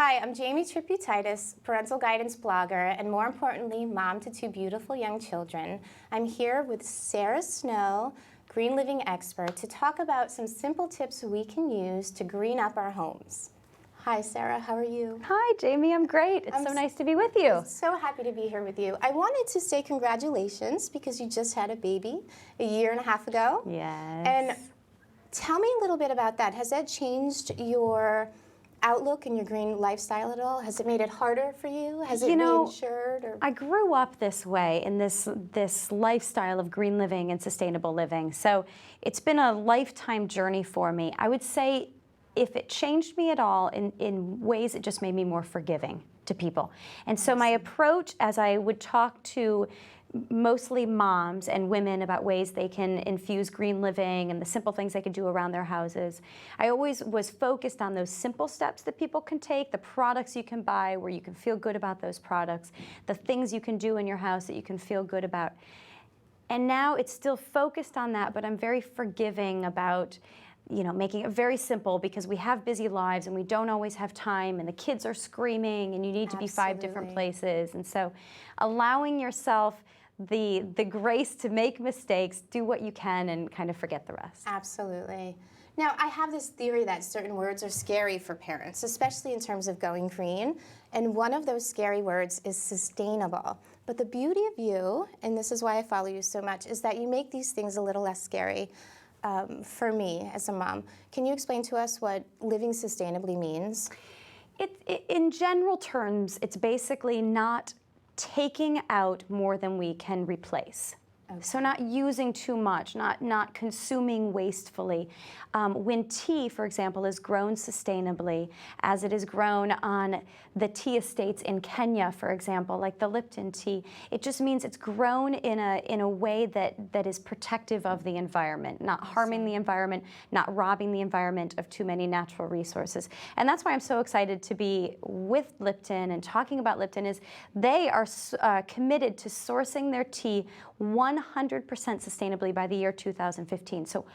Hi, I'm Jamie Tripp, Utitus, parental guidance blogger, and more importantly, mom to two beautiful young children. I'm here with Sara Snow, green living expert, to talk about some simple tips we can use to green up our homes. Hi, Sara, how are you? Hi, Jamie, I'm great. It's so nice to be with you. So happy to be here with you. I wanted to say congratulations because you just had a baby a year and a half ago. Yes. And tell me a little bit about that. Has that changed your outlook and your green lifestyle at all? Has it made it harder for you? Has it reinsured? Or? I grew up this way in this lifestyle of green living and sustainable living. So it's been a lifetime journey for me. I would say if it changed me at all, in ways it just made me more forgiving to people. And so my approach as I would talk to mostly moms and women about ways they can infuse green living and the simple things they can do around their houses, I always was focused on those simple steps that people can take, the products you can buy where you can feel good about those products, the things you can do in your house that you can feel good about. And now it's still focused on that, but I'm very forgiving about making it very simple because we have busy lives and we don't always have time and the kids are screaming and you need to be 5 different places. And so allowing yourself the grace to make mistakes, do what you can, and kind of forget the rest. Absolutely. Now, I have this theory that certain words are scary for parents, especially in terms of going green. And one of those scary words is sustainable. But the beauty of you, and this is why I follow you so much, is that you make these things a little less scary. For me as a mom. Can you explain to us what living sustainably means? In general terms, it's basically not taking out more than we can replace. Okay. So not using too much, not consuming wastefully. When tea, for example, is grown sustainably, as it is grown on the tea estates in Kenya, for example, like the Lipton tea, it just means it's grown in a way that is protective of the environment, not harming the environment, not robbing the environment of too many natural resources. And that's why I'm so excited to be with Lipton and talking about Lipton is they are committed to sourcing their tea 100% sustainably by the year 2015. So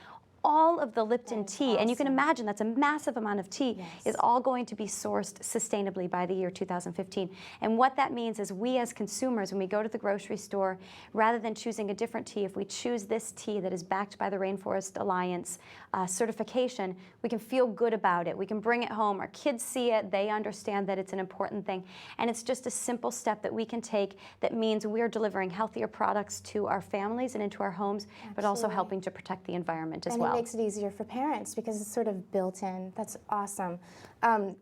all of the Lipton tea, and you can imagine that's a massive amount of tea, is all going to be sourced sustainably by the year 2015. And what that means is we as consumers, when we go to the grocery store, rather than choosing a different tea, if we choose this tea that is backed by the Rainforest Alliance certification, we can feel good about it. We can bring it home. Our kids see it. They understand that it's an important thing. And it's just a simple step that we can take that means we're delivering healthier products to our families and into our homes, but also helping to protect the environment as well. It makes it easier for parents because it's sort of built in. That's awesome. I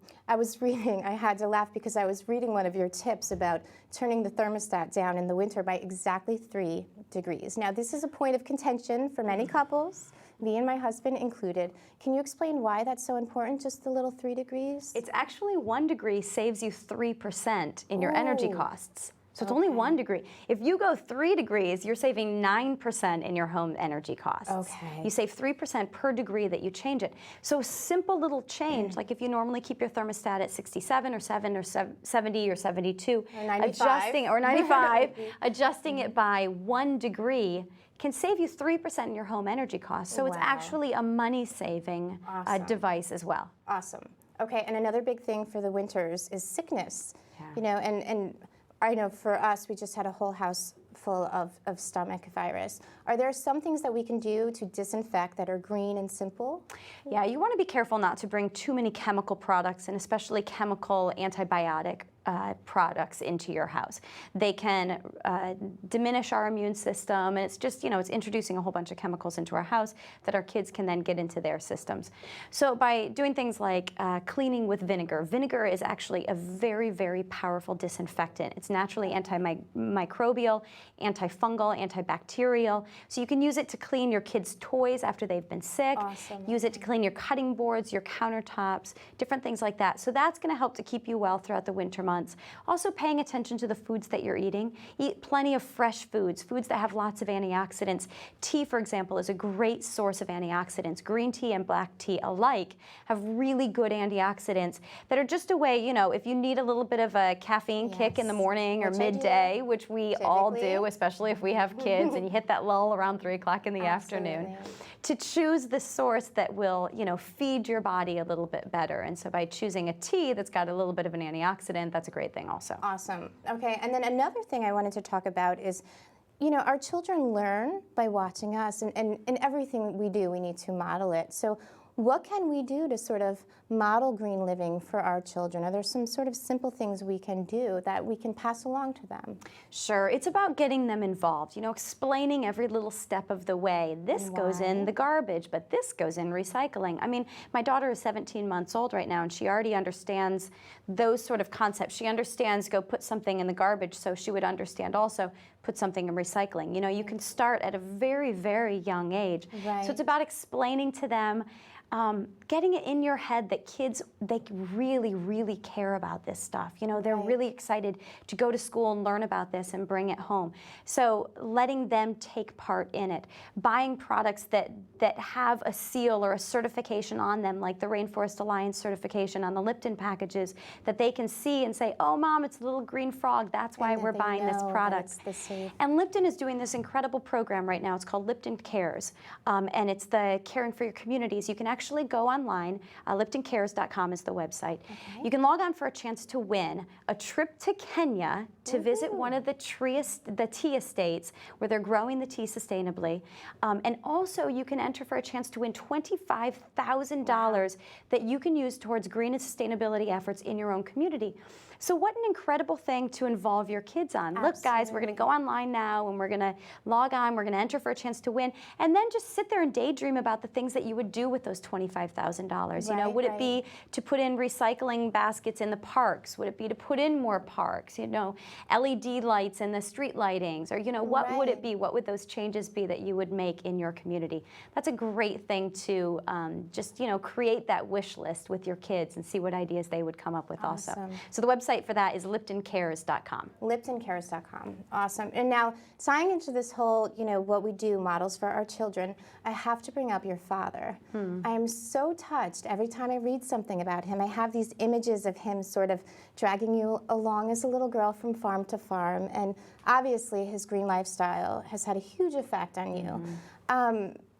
had to laugh because I was reading one of your tips about turning the thermostat down in the winter by exactly 3 degrees. Now, this is a point of contention for many couples, me and my husband included. Can you explain why that's so important, just the little 3 degrees? It's actually 1 degree saves you 3% in your energy costs. So it's only 1 degree. If you go 3 degrees, you're saving 9% in your home energy costs. Okay. You save 3% per degree that you change it. So a simple little change, like if you normally keep your thermostat at 67 or 7 or 70 or 72, or 95. Or 95, adjusting it by 1 degree can save you 3% in your home energy costs. So it's actually a money-saving device as well. Awesome. Okay, and another big thing for the winters is sickness. And I know for us, we just had a whole house full of stomach virus. Are there some things that we can do to disinfect that are green and simple? Yeah, you want to be careful not to bring too many chemical products and especially chemical antibiotic products into your house. They can diminish our immune system, and it's just, it's introducing a whole bunch of chemicals into our house that our kids can then get into their systems. So by doing things like cleaning with vinegar, vinegar is actually a very, very powerful disinfectant. It's naturally antimicrobial, antifungal, antibacterial. So you can use it to clean your kids' toys after they've been sick. Awesome. Use it to clean your cutting boards, your countertops, different things like that. So that's going to help to keep you well throughout the winter months. months. Also paying attention to the foods that you're eating. Eat plenty of fresh foods, foods that have lots of antioxidants. Tea, for example, is a great source of antioxidants. Green tea and black tea alike have really good antioxidants that are just a way, you know, if you need a little bit of a caffeine kick in the morning or midday, which we all do, especially if we have kids, and you hit that lull around 3 o'clock in the afternoon, to choose the source that will, you know, feed your body a little bit better. And so by choosing a tea that's got a little bit of an antioxidant, that's a great thing also. Awesome. Okay, and then another thing I wanted to talk about is, you know, our children learn by watching us, and everything we do, we need to model it. So what can we do to sort of model green living for our children? Are there some sort of simple things we can do that we can pass along to them? Sure. It's about getting them involved, you know, explaining every little step of the way. This goes in the garbage, but this goes in recycling. I mean, my daughter is 17 months old right now, and she already understands those sort of concepts. She understands go put something in the garbage, so she would understand also put something in recycling. You know, you can start at a very, very young age. So it's about explaining to them, getting it in your head that kids, they really, really care about this stuff. You know, they're really excited to go to school and learn about this and bring it home. So letting them take part in it. Buying products that have a seal or a certification on them, like the Rainforest Alliance certification on the Lipton packages, that they can see and say, oh, Mom, it's a little green frog. That's why we're buying this product. And Lipton is doing this incredible program right now. It's called Lipton Cares, and it's the caring for your communities. You can actually go online. LiptonCares.com is the website. You can log on for a chance to win a trip to Kenya to visit one of the tea estates where they're growing the tea sustainably. And also you can enter for a chance to win $25,000 that you can use towards green and sustainability efforts in your own community. So what an incredible thing to involve your kids on. Look, guys, we're going to go online now and we're going to log on. We're going to enter for a chance to win. And then just sit there and daydream about the things that you would do with those $25,000. You know, would it be to put in recycling baskets in the parks? Would it be to put in more parks? You know, LED lights in the street lightings? Or, you know, what would it be? What would those changes be that you would make in your community? That's a great thing to just, you know, create that wish list with your kids and see what ideas they would come up with also. So the website for that is LiptonCares.com. LiptonCares.com. Awesome. And now, tying into this whole, you know, what we do, models for our children, I have to bring up your father. I am so touched every time I read something about him. I have these images of him sort of dragging you along as a little girl from farm to farm. And obviously, his green lifestyle has had a huge effect on you.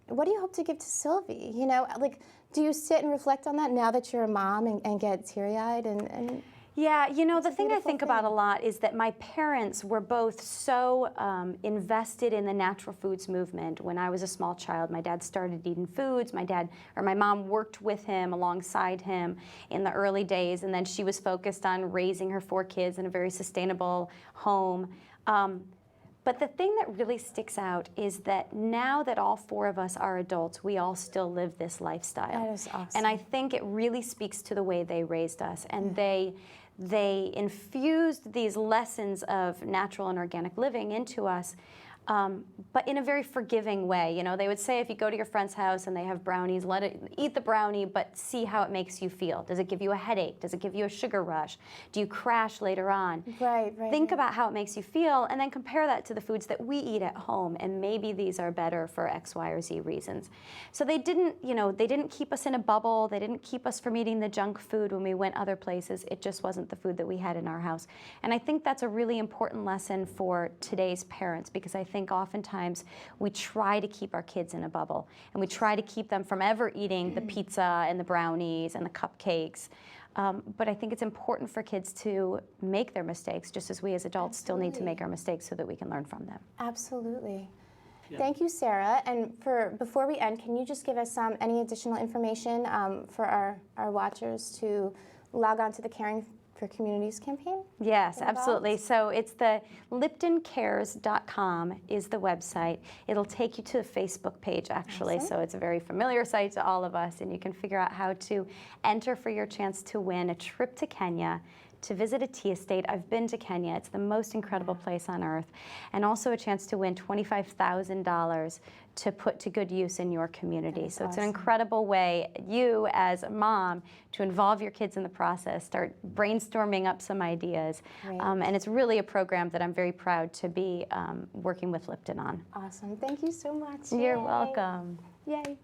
What do you hope to give to Sylvie? You know, like, do you sit and reflect on that now that you're a mom and get teary-eyed and Yeah, you know, the thing I think about a lot is that my parents were both so invested in the natural foods movement. When I was a small child, my dad started eating foods. My mom worked with him, alongside him in the early days, and then she was focused on raising her 4 kids in a very sustainable home. But the thing that really sticks out is that now that all 4 of us are adults, we all still live this lifestyle. That is awesome. And I think it really speaks to the way they raised us. And they infused these lessons of natural and organic living into us, but in a very forgiving way. You know, they would say if you go to your friend's house and they have brownies, eat the brownie, but see how it makes you feel. Does it give you a headache? Does it give you a sugar rush? Do you crash later on? Think about how it makes you feel, and then compare that to the foods that we eat at home, and maybe these are better for X, Y, or Z reasons. So they didn't, you know, they didn't keep us in a bubble. They didn't keep us from eating the junk food when we went other places. It just wasn't the food that we had in our house. And I think that's a really important lesson for today's parents, because I think oftentimes we try to keep our kids in a bubble, and we try to keep them from ever eating the pizza and the brownies and the cupcakes. But I think it's important for kids to make their mistakes, just as we as adults still need to make our mistakes so that we can learn from them. Absolutely. Thank you, Sara. And before we end, can you just give us any additional information for our watchers to log on to the Caring for Communities campaign? Yes, absolutely. So it's the LiptonCares.com is the website. It'll take you to the Facebook page, actually. So it's a very familiar site to all of us, and you can figure out how to enter for your chance to win a trip to Kenya to visit a tea estate. I've been to Kenya. It's the most incredible place on earth. And also a chance to win $25,000 to put to good use in your community. So it's an incredible way, you as a mom, to involve your kids in the process, start brainstorming up some ideas. And it's really a program that I'm very proud to be working with Lipton on. Awesome. Thank you so much. You're Yay. welcome. Yay.